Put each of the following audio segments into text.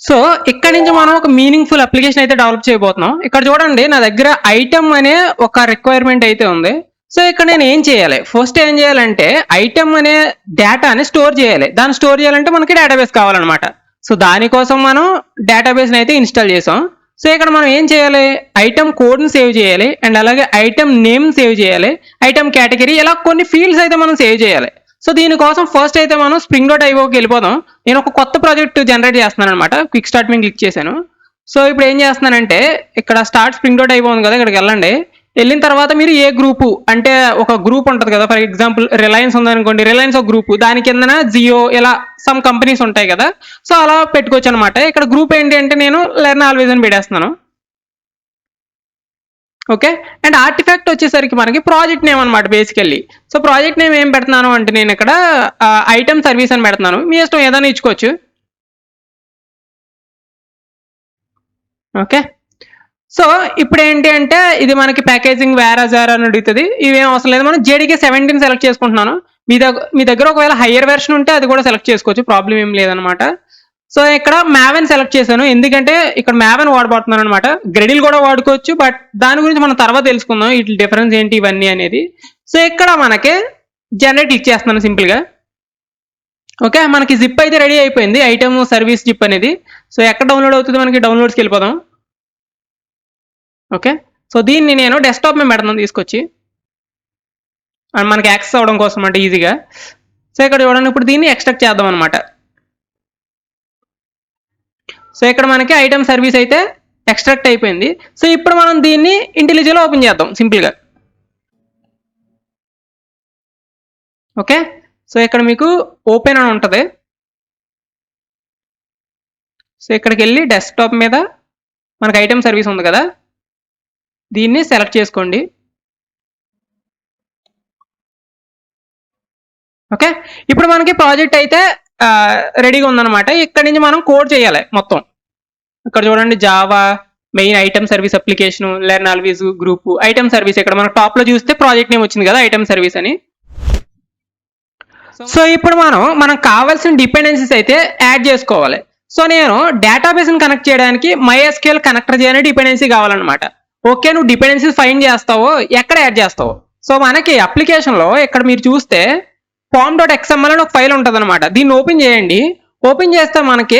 So ఇక్కడ నుంచి మనం ఒక మీనింగ్ఫుల్ అప్లికేషన్ అయితే డెవలప్ చేయబోతున్నాం. ఇక్కడ చూడండి నా దగ్గర ఐటమ్ అనే ఒక రిక్వైర్మెంట్ అయితే ఉంది. సో ఇక్కడ నేను ఏం చేయాలి, ఫస్ట్ ఏం చేయాలంటే ఐటమ్ అనే డేటాని స్టోర్ చేయాలి. దాన్ని స్టోర్ చేయాలంటే మనకి డేటాబేస్ కావాలన్నమాట. సో దానికోసం మనం డేటాబేస్ని అయితే ఇన్స్టాల్ చేసాం. సో ఇక్కడ మనం ఏం చేయాలి, ఐటమ్ కోడ్ని సేవ్ చేయాలి అండ్ అలాగే ఐటమ్ నేమ్ సేవ్ చేయాలి, ఐటమ్ కేటగిరీ, ఇలా కొన్ని ఫీల్డ్స్ అయితే మనం సేవ్ చేయాలి. సో దీనికోసం ఫస్ట్ అయితే మనం spring.ioకి వెళ్ళిపోదాం. నేను ఒక కొత్త ప్రాజెక్ట్ జనరేట్ చేస్తున్నాను అనమాట. క్విక్ స్టార్ట్ మీద క్లిక్ చేశాను. సో ఇప్పుడు ఏం చేస్తున్నానంటే ఇక్కడ స్టార్ట్ spring.io ఉంది కదా, ఇక్కడికి వెళ్ళండి. వెళ్ళిన తర్వాత మీరు ఏ గ్రూపు అంటే ఒక గ్రూప్ ఉంటుంది కదా, ఫర్ ఎగ్జాంపుల్ రిలయన్స్ ఉందనుకోండి, రిలయన్స్ ఒక గ్రూప్, దాని కిందన జియో, ఇలా సమ్ కంపెనీస్ ఉంటాయి కదా. సో అలా పెట్టుకోవచ్చు అనమాట. ఇక్కడ గ్రూప్ ఏంటి అంటే నేను లెర్న్ ఆల్వేస్ అని పెట్టేస్తున్నాను. ఓకే, అండ్ ఆర్టిఫాక్ట్ వచ్చేసరికి మనకి ప్రాజెక్ట్ నేమ్ అనమాట బేసికల్లీ. సో ప్రాజెక్ట్ నేమ్ ఏం పెడుతున్నాను అంటే నేను ఇక్కడ ఐటమ్ సర్వీస్ అని పెడుతున్నాను. మీ ఇష్టం ఏదైనా ఇచ్చుకోవచ్చు. ఓకే, సో ఇప్పుడు ఏంటి అంటే ఇది మనకి ప్యాకేజింగ్ వేరాజార్ అని అడుగుతుంది. ఇవేం అవసరం లేదు, మనం జేడీకే 17 సెలెక్ట్ చేసుకుంటున్నాను. మీ దగ్గర ఒకవేళ హయ్యర్ వెర్షన్ ఉంటే అది కూడా సెలెక్ట్ చేసుకోవచ్చు, ప్రాబ్లం ఏం లేదనమాట. సో ఇక్కడ మ్యావెన్ సెలెక్ట్ చేశాను, ఎందుకంటే ఇక్కడ మ్యావెన్ వాడబోతున్నాను అనమాట. గ్రెడిల్ కూడా వాడుకోవచ్చు, బట్ దాని గురించి మనం తర్వాత తెలుసుకుందాం వీటి డిఫరెన్స్ ఏంటి ఇవన్నీ అనేది. సో ఇక్కడ మనకి జనరేట్ ఇచ్చేస్తున్నాను సింపుల్గా. ఓకే, మనకి జిప్ అయితే రెడీ అయిపోయింది, ఐటమ్ సర్వీస్ జిప్ అనేది. సో ఎక్కడ డౌన్లోడ్ అవుతుంది, మనకి డౌన్లోడ్స్కి వెళ్ళిపోదాం. ఓకే, సో దీన్ని నేను డెస్క్టాప్ మీద పెడతాను తీసుకొచ్చి, మనకి యాక్సెస్ అవ్వడం కోసం అంటే ఈజీగా. సో ఇక్కడ చూడండి, ఇప్పుడు దీన్ని ఎక్స్ట్రాక్ట్ చేద్దాం అనమాట. సో ఇక్కడ మనకి ఐటమ్ సర్వీస్ అయితే ఎక్స్ట్రాక్ట్ అయిపోయింది. సో ఇప్పుడు మనం దీన్ని ఇంటెలిజెంట్లో ఓపెన్ చేద్దాం సింపుల్గా. ఓకే, సో ఇక్కడ మీకు ఓపెన్ అని ఉంటుంది. సో ఇక్కడికి వెళ్ళి డెస్క్టాప్ మీద మనకి ఐటమ్ సర్వీస్ ఉంది కదా, దీన్ని సెలెక్ట్ చేసుకోండి. ఓకే, ఇప్పుడు మనకి ప్రాజెక్ట్ అయితే రెడీగా ఉందన్నమాట. ఇక్కడ నుంచి మనం కోడ్ చేయాలి మొత్తం. ఇక్కడ చూడండి, Java main item service application, learn always group, item service. ఇక్కడ మనం టాప్ లో చూస్తే ప్రాజెక్ట్ నేమ్ వచ్చింది కదా, ఐటమ్ సర్వీస్ అని. సో ఇప్పుడు మనం కావాల్సిన డిపెండెన్సీస్ అయితే యాడ్ చేసుకోవాలి. సో నేను డేటాబేస్ని కనెక్ట్ చేయడానికి MySQL కనెక్టర్ చేయని డిపెండెన్సీ కావాలన్నమాట. ఓకే, నువ్వు డిపెండెన్సీస్ ఫైండ్ చేస్తావో ఎక్కడ యాడ్ చేస్తావో. సో మనకి అప్లికేషన్లో ఇక్కడ మీరు చూస్తే form.xml అని ఒక ఫైల్ ఉంటుంది అనమాట. దీన్ని ఓపెన్ చేయండి. ఓపెన్ చేస్తే మనకి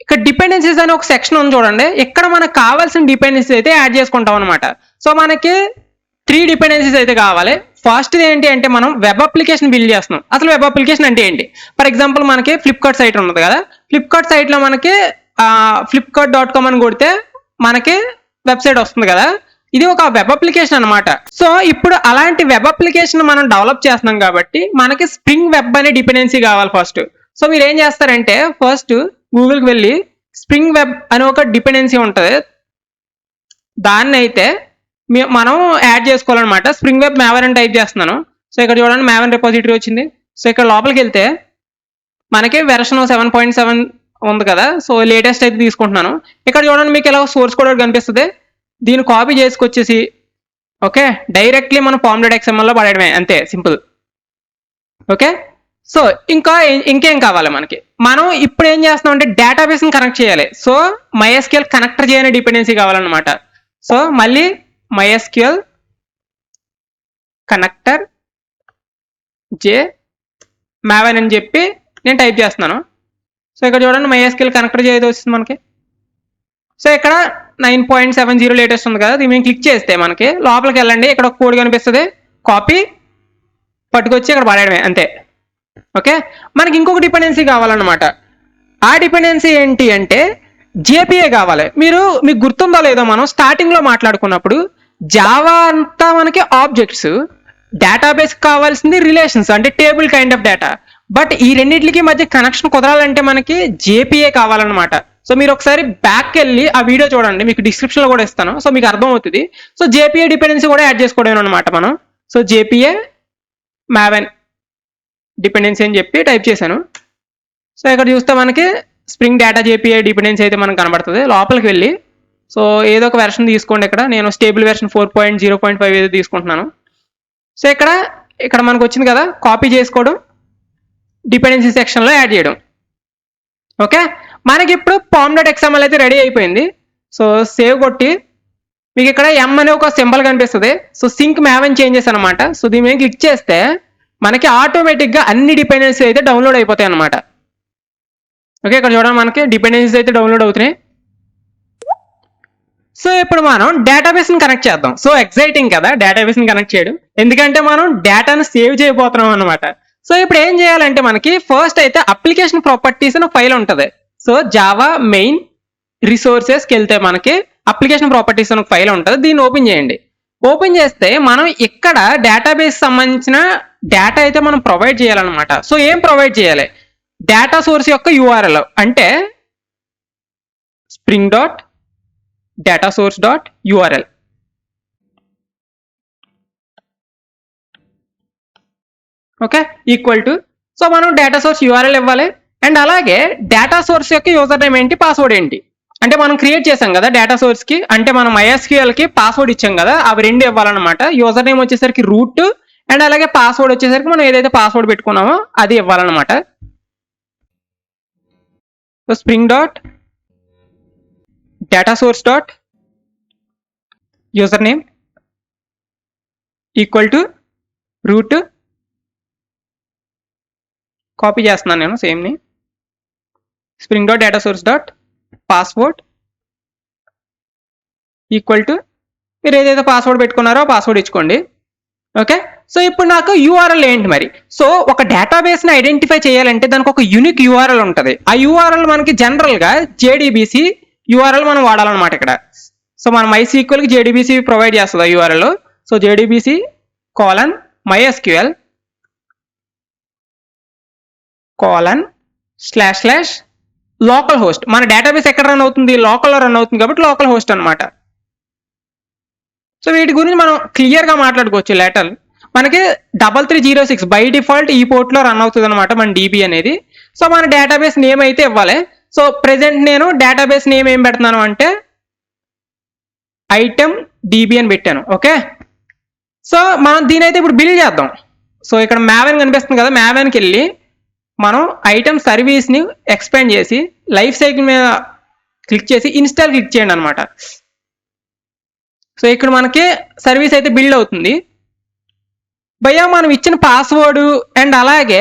ఇక్కడ డిపెండెన్సీస్ అని ఒక సెక్షన్ ఉంది చూడండి. ఇక్కడ మనకు కావాల్సిన డిపెండెన్సీస్ అయితే యాడ్ చేసుకుంటాం అనమాట. సో మనకి 3 డిపెండెన్సీస్ అయితే కావాలి. ఫస్ట్ ఏంటి అంటే మనం వెబ్ అప్లికేషన్ బిల్డ్ చేస్తున్నాం. అసలు వెబ్ అప్లికేషన్ అంటే ఏంటి, ఫర్ ఎగ్జాంపుల్ మనకి ఫ్లిప్కార్ట్ సైట్ ఉన్నది కదా, ఫ్లిప్కార్ట్ సైట్లో మనకి flipkart.com అని కొడితే మనకి వెబ్సైట్ వస్తుంది కదా, ఇది ఒక వెబ్ అప్లికేషన్ అనమాట. సో ఇప్పుడు అలాంటి వెబ్ అప్లికేషన్ మనం డెవలప్ చేస్తున్నాం కాబట్టి మనకి స్ప్రింగ్ వెబ్ అనే డిపెండెన్సీ కావాలి ఫస్ట్. సో మీరు ఏం చేస్తారంటే ఫస్ట్ గూగుల్కి వెళ్ళి స్ప్రింగ్ వెబ్ అనే ఒక డిపెండెన్సీ ఉంటుంది, దాన్ని అయితే మనం యాడ్ చేసుకోవాలన్నమాట. స్ప్రింగ్ వెబ్ మ్యావెన్ అని టైప్ చేస్తున్నాను. సో ఇక్కడ చూడండి మ్యావెన్ రిపోజిటరీ వచ్చింది. సో ఇక్కడ లోపలికి వెళ్తే మనకి వెర్షన్ 7.7 ఉంది కదా, సో లేటెస్ట్ అయితే తీసుకుంటున్నాను. ఇక్కడ చూడండి మీకు ఇలా సోర్స్ కోడ్ కనిపిస్తుంది, దీన్ని కాపీ చేసుకొచ్చేసి ఓకే డైరెక్ట్లీ మనం form.xml లో పడేయడమే, అంతే సింపుల్. ఓకే, సో ఇంకేం కావాలి మనకి, మనం ఇప్పుడు ఏం చేస్తున్నాం అంటే డేటాబేస్ని కనెక్ట్ చేయాలి. సో MySQL కనెక్టర్ చేయని డిపెండెన్సీ కావాలన్నమాట. సో మళ్ళీ MySQL కనెక్టర్ జే మ్యావెన్ అని చెప్పి నేను టైప్ చేస్తున్నాను. సో ఇక్కడ చూడండి MySQL కనెక్టర్ జే అయితే వస్తుంది మనకి. సో ఇక్కడ 9.70 లేటెస్ట్ ఉంది కదా, దీన్ని మేము క్లిక్ చేస్తే మనకి లోపలికి వెళ్ళండి, ఇక్కడ ఒక కోడ్ కనిపిస్తుంది, కాపీ పట్టుకొచ్చి ఇక్కడ పడేయడమే అంతే. ఓకే, మనకి ఇంకొక డిపెండెన్సీ కావాలన్నమాట. ఆ డిపెండెన్సీ ఏంటి అంటే జేపీఏ కావాలి. మీకు గుర్తుందో లేదో, మనం స్టార్టింగ్లో మాట్లాడుకున్నప్పుడు జావా అంతా మనకి ఆబ్జెక్ట్స్, డేటాబేస్ కావాల్సింది రిలేషన్స్ అంటే table kind of data. But ఈ రెండింటికి మధ్య కనెక్షన్ కుదరాలంటే మనకి జేపీఏ కావాలన్నమాట. సో మీరు ఒకసారి బ్యాక్ వెళ్ళి ఆ వీడియో చూడండి, మీకు డిస్క్రిప్షన్లో కూడా ఇస్తాను, సో మీకు అర్థమవుతుంది. సో జేపీఏ డిపెండెన్సీ కూడా యాడ్ చేసుకోవడం అనమాట మనం. సో జేపీఏ మ్యావెన్ డిపెండెన్సీ అని చెప్పి టైప్ చేశాను. సో ఇక్కడ చూస్తే మనకి స్ప్రింగ్ డేటా జేపీఏ డిపెండెన్సీ అయితే మనకు కనబడుతుంది. లోపలికి వెళ్ళి సో ఏదో ఒక వెర్షన్ తీసుకోండి, ఇక్కడ నేను స్టేబుల్ వెర్షన్ 4.0.5 ఏదో తీసుకుంటున్నాను. సో ఇక్కడ మనకు వచ్చింది కదా, కాపీ చేసుకోవడం, డిపెండెన్సీ సెక్షన్లో యాడ్ చేయడం. ఓకే, మనకి ఇప్పుడు pom.xml అయితే రెడీ అయిపోయింది. సో సేవ్ కొట్టి మీకు ఇక్కడ ఎం అనే ఒక సింబల్ కనిపిస్తుంది. సో సింక్ మ్యావెన్ చేంజెస్ అనమాట. సో దీని మీద క్లిక్ చేస్తే మనకి ఆటోమేటిక్గా అన్ని డిపెండెన్సీ అయితే డౌన్లోడ్ అయిపోతాయి అనమాట. ఓకే, ఇక్కడ చూడండి మనకి డిపెండెన్సీస్ అయితే డౌన్లోడ్ అవుతున్నాయి. సో ఇప్పుడు మనం డేటాబేస్ని కనెక్ట్ చేద్దాం. సో ఎక్సైటింగ్ కదా డేటాబేస్ని కనెక్ట్ చేయడం, ఎందుకంటే మనం డేటాను సేవ్ చేయబోతున్నాం అనమాట. సో ఇప్పుడు ఏం చేయాలంటే మనకి ఫస్ట్ అయితే అప్లికేషన్ ప్రాపర్టీస్ అని ఫైల్ ఉంటుంది. సో జావా మెయిన్ రిసోర్సెస్కి వెళ్తే మనకి అప్లికేషన్ ప్రాపర్టీస్ అని ఫైల్ ఉంటుంది. దీన్ని ఓపెన్ చేయండి. ఓపెన్ చేస్తే మనం ఇక్కడ డేటాబేస్ సంబంధించిన డేటా అయితే మనం ప్రొవైడ్ చేయాలన్నమాట. సో ఏం ప్రొవైడ్ చేయాలి? డేటా సోర్స్ యొక్క యూఆర్ఎల్ అంటే spring dot data source dot URL. Okay, equal to, so మనం డేటా సోర్స్ యూఆర్ఎల్ ఇవ్వాలి. అండ్ అలాగే డేటా సోర్స్ యొక్క యూజర్ నేమ్ ఏంటి, పాస్వర్డ్ ఏంటి, అంటే మనం క్రియేట్ చేసాం కదా డేటా సోర్స్ కి, అంటే మనం MySQL కి పాస్వర్డ్ ఇచ్చాం కదా, అవి రెండు ఇవ్వాలన్నమాట. యూజర్ నేమ్ వచ్చేసరికి రూట్, అండ్ అలాగే పాస్వర్డ్ వచ్చేసరికి మనం ఏదైతే పాస్వర్డ్ పెట్టుకున్నామో అది ఇవ్వాలన్నమాట. So spring dot data source dot user name equal to root, copy చేస్తున్నాను నేను సేమ్ని, spring dot data source dot password equal to మీరు ఏదైతే పాస్వర్డ్ పెట్టుకున్నారో పాస్వర్డ్ ఇచ్చుకోండి. ఓకే, సో ఇప్పుడు నాకు యూఆర్ఎల్ ఏంటి మరి? సో ఒక డేటాబేస్ని ఐడెంటిఫై చేయాలంటే దానికి ఒక యూనిక్ యూఆర్ఎల్ ఉంటుంది. ఆ యూఆర్ఎల్ మనకి జనరల్గా JDBC యూఆర్ఎల్ మనం వాడాలన్నమాట ఇక్కడ. సో మన MySQLకి JDBC ప్రొవైడ్ చేస్తుంది ఆ URL. So JDBC :MySQL local host. మన డేటాబేస్ ఎక్కడ రన్ అవుతుంది? లోకల్లో రన్ అవుతుంది కాబట్టి లోకల్ హోస్ట్ అనమాట. సో వీటి గురించి మనం క్లియర్గా మాట్లాడుకోవచ్చు లేటర్. మనకి 3306 బై డిఫాల్ట్ ఈ పోర్ట్లో రన్ అవుతుంది అనమాట మన DB అనేది. సో మన డేటాబేస్ నేమ్ అయితే ఇవ్వాలి. సో ప్రెసెంట్ నేను డేటాబేస్ నేమ్ ఏం పెడుతున్నాను అంటే ఐటమ్ DB అని పెట్టాను. ఓకే, సో మనం దీని అయితే ఇప్పుడు బిల్డ్ చేద్దాం. సో ఇక్కడ మ్యావెన్ కనిపిస్తుంది కదా, మ్యావెన్కి వెళ్ళి మనం ఐటమ్ సర్వీస్ని ఎక్స్పాండ్ చేసి లైఫ్ సైకిల్ మీద క్లిక్ చేసి ఇన్స్టాల్ క్లిక్ చేయండి అనమాట. సో ఇక్కడ మనకి సర్వీస్ అయితే బిల్డ్ అవుతుంది. భయ్యా మనం ఇచ్చిన పాస్వర్డ్ అండ్ అలాగే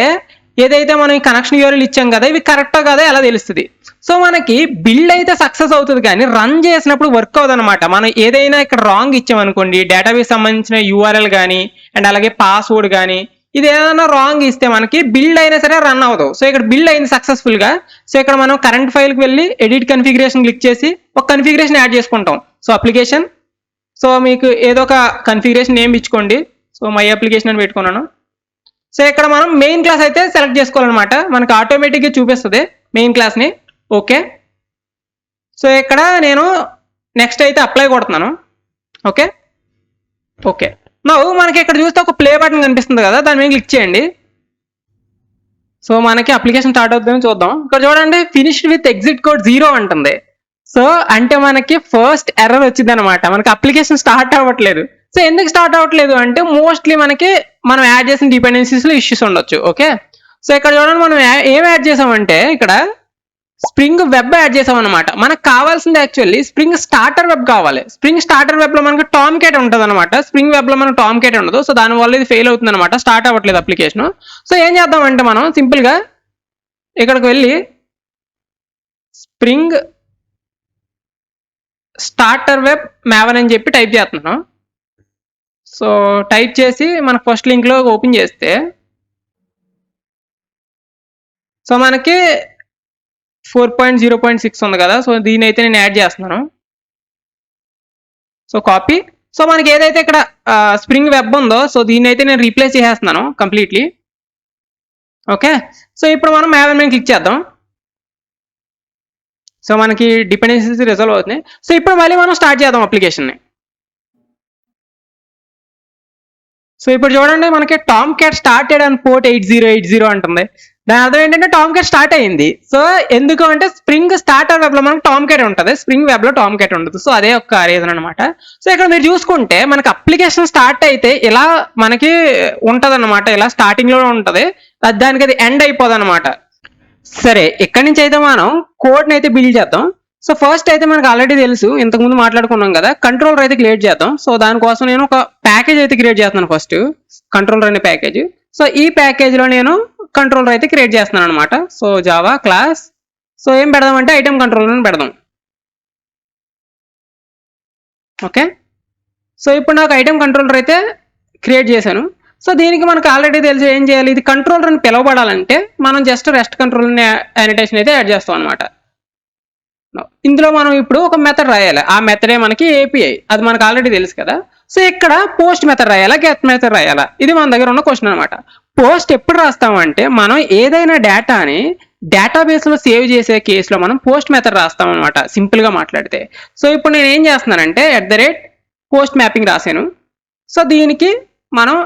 ఏదైతే మనం ఈ కనెక్షన్ URL ఇచ్చాం కదా, ఇవి కరెక్టా కదా ఎలా తెలుస్తుంది? సో మనకి బిల్డ్ అయితే సక్సెస్ అవుతుంది కానీ రన్ చేసినప్పుడు వర్క్ అవుతుంది అనమాట. మనం ఏదైనా ఇక్కడ రాంగ్ ఇచ్చామనుకోండి, డేటాబేస్ సంబంధించిన URL కానీ అండ్ అలాగే పాస్వర్డ్ కానీ ఇది ఏదైనా రాంగ్ ఇస్తే మనకి బిల్డ్ అయినా సరే రన్ అవ్వదు. సో ఇక్కడ బిల్డ్ అయింది సక్సెస్ఫుల్గా. సో ఇక్కడ మనం కరెంట్ ఫైల్కి వెళ్ళి ఎడిట్ కన్ఫిగరేషన్ క్లిక్ చేసి ఒక కన్ఫిగరేషన్ యాడ్ చేసుకుంటాం. సో అప్లికేషన్, సో మీకు ఏదో ఒక కన్ఫిగరేషన్ నేమ్ ఇచ్చుకోండి. సో మై అప్లికేషన్ అని పెట్టుకున్నాను. సో ఇక్కడ మనం మెయిన్ క్లాస్ అయితే సెలెక్ట్ చేసుకోవాలన్నమాట. మనకి ఆటోమేటిక్గా చూపిస్తుంది మెయిన్ క్లాస్ని. ఓకే, సో ఇక్కడ నేను నెక్స్ట్ అయితే అప్లై కొడుతున్నాను. ఓకే ఓకే మనకి ఇక్కడ చూస్తే ఒక ప్లే బటన్ కనిపిస్తుంది కదా, దాని మీద క్లిక్ చేయండి. సో మనకి అప్లికేషన్ స్టార్ట్ అవుతుందని చూద్దాం. ఇక్కడ చూడండి ఫినిష్డ్ విత్ ఎగ్జిట్ కోడ్ 0 అంటుంది. సో అంటే మనకి ఫస్ట్ ఎర్రర్ వచ్చింది అనమాట, మనకి అప్లికేషన్ స్టార్ట్ అవ్వట్లేదు. సో ఎందుకు స్టార్ట్ అవ్వట్లేదు అంటే మోస్ట్లీ మనం యాడ్ చేసిన డిపెండెన్సీస్లో ఇష్యూస్ ఉండొచ్చు. ఓకే, సో ఇక్కడ చూడండి మనం ఏం యాడ్ చేసామంటే ఇక్కడ స్ప్రింగ్ వెబ్ యాడ్ చేసాం అనమాట. మనకు కావాల్సింది యాక్చువల్లీ స్ప్రింగ్ స్టార్టర్ వెబ్ కావాలి. స్ప్రింగ్ స్టార్టర్ వెబ్ లో మనకి టామ్కేట్ ఉంటుంది అనమాట. స్ప్రింగ్ వెబ్ లో మనకు టామ్కేట్ ఉండదు. సో దానివల్ల ఇది ఫెయిల్ అవుతుంది అనమాట, స్టార్ట్ అవ్వట్లేదు అప్లికేషన్. సో ఏం చేద్దామంటే మనం సింపుల్ గా ఇక్కడికి వెళ్ళి స్ప్రింగ్ స్టార్టర్ వెబ్ మ్యావెన్ అని చెప్పి టైప్ చేస్తున్నాను. సో టైప్ చేసి మన ఫస్ట్ లింక్ లో ఓపెన్ చేస్తే సో మనకి 4.0.6 ఉంది కదా. సో దీని అయితే నేను యాడ్ చేస్తున్నాను. సో కాపీ, సో మనకి ఏదైతే ఇక్కడ స్ప్రింగ్ వెబ్ ఉందో సో దీన్ని అయితే నేను రీప్లేస్ చేసేస్తున్నాను కంప్లీట్లీ. ఓకే, సో ఇప్పుడు మనం మ్యావెన్ మీద క్లిక్ చేద్దాం. సో మనకి డిపెండెన్సీస్ రిజాల్వ్ అవుతున్నాయి. సో ఇప్పుడు మళ్ళీ మనం స్టార్ట్ చేద్దాం అప్లికేషన్ని. సో ఇప్పుడు చూడండి మనకి టామ్కేట్ స్టార్టెడ్ అండ్ పోర్ట్ 8080 అంటుంది. దాని అర్థం ఏంటంటే టామ్కేట్ స్టార్ట్ అయింది. సో ఎందుకు అంటే స్ప్రింగ్ స్టార్టర్ వెబ్ లో మనకి టామ్కేట్ ఉంటుంది, స్ప్రింగ్ వెబ్ లో టామ్కేట్ ఉండదు. సో అదే ఒక రీజన్ అనమాట. సో ఇక్కడ మీరు చూసుకుంటే మనకి అప్లికేషన్ స్టార్ట్ అయితే ఇలా మనకి ఉంటది అనమాట, ఇలా స్టార్టింగ్ లో ఉంటది, దానికి అది ఎండ్ అయిపోదు అనమాట. సరే, ఇక్కడి నుంచి అయితే మనం కోడ్ని అయితే బిల్డ్ చేద్దాం. సో ఫస్ట్ అయితే మనకు ఆల్రెడీ తెలుసు, ఇంతకుముందు మాట్లాడుకున్నాం కదా, కంట్రోలర్ అయితే క్రియేట్ చేద్దాం. సో దానికోసం నేను ఒక ప్యాకేజ్ అయితే క్రియేట్ చేస్తున్నాను ఫస్ట్, కంట్రోలర్ అనే ప్యాకేజ్. సో ఈ ప్యాకేజ్లో నేను కంట్రోలర్ అయితే క్రియేట్ చేస్తున్నాను అనమాట. సో జావా క్లాస్, సో ఏం పెడదామంటే ఐటమ్ కంట్రోలర్ అని పెడదాం. ఓకే, సో ఇప్పుడు నాకు ఐటమ్ కంట్రోలర్ అయితే క్రియేట్ చేశాను. సో దీనికి మనకు ఆల్రెడీ తెలిసి ఏం చేయాలి, ఇది కంట్రోలర్ అని పిలవబడాలంటే మనం జస్ట్ రెస్ట్ కంట్రోలర్ యానిటేషన్ అయితే యాడ్ చేస్తాం అనమాట. ఇందులో మనం ఇప్పుడు ఒక మెథడ్ రాయాలి, ఆ మెథడే మనకి ఏపీఐ, అది మనకు ఆల్రెడీ తెలుసు కదా. సో ఇక్కడ పోస్ట్ మెథడ్ రాయాలా, గెట్ మెథడ్ రాయాలా, ఇది మన దగ్గర ఉన్న క్వశ్చన్ అనమాట. పోస్ట్ ఎప్పుడు రాస్తామంటే మనం ఏదైనా డేటాని డేటాబేస్ లో సేవ్ చేసే కేసులో మనం పోస్ట్ మెథడ్ రాస్తాం అనమాట, సింపుల్ గా మాట్లాడితే. సో ఇప్పుడు నేను ఏం చేస్తున్నానంటే పోస్ట్ మ్యాపింగ్ రాశాను. సో దీనికి మనం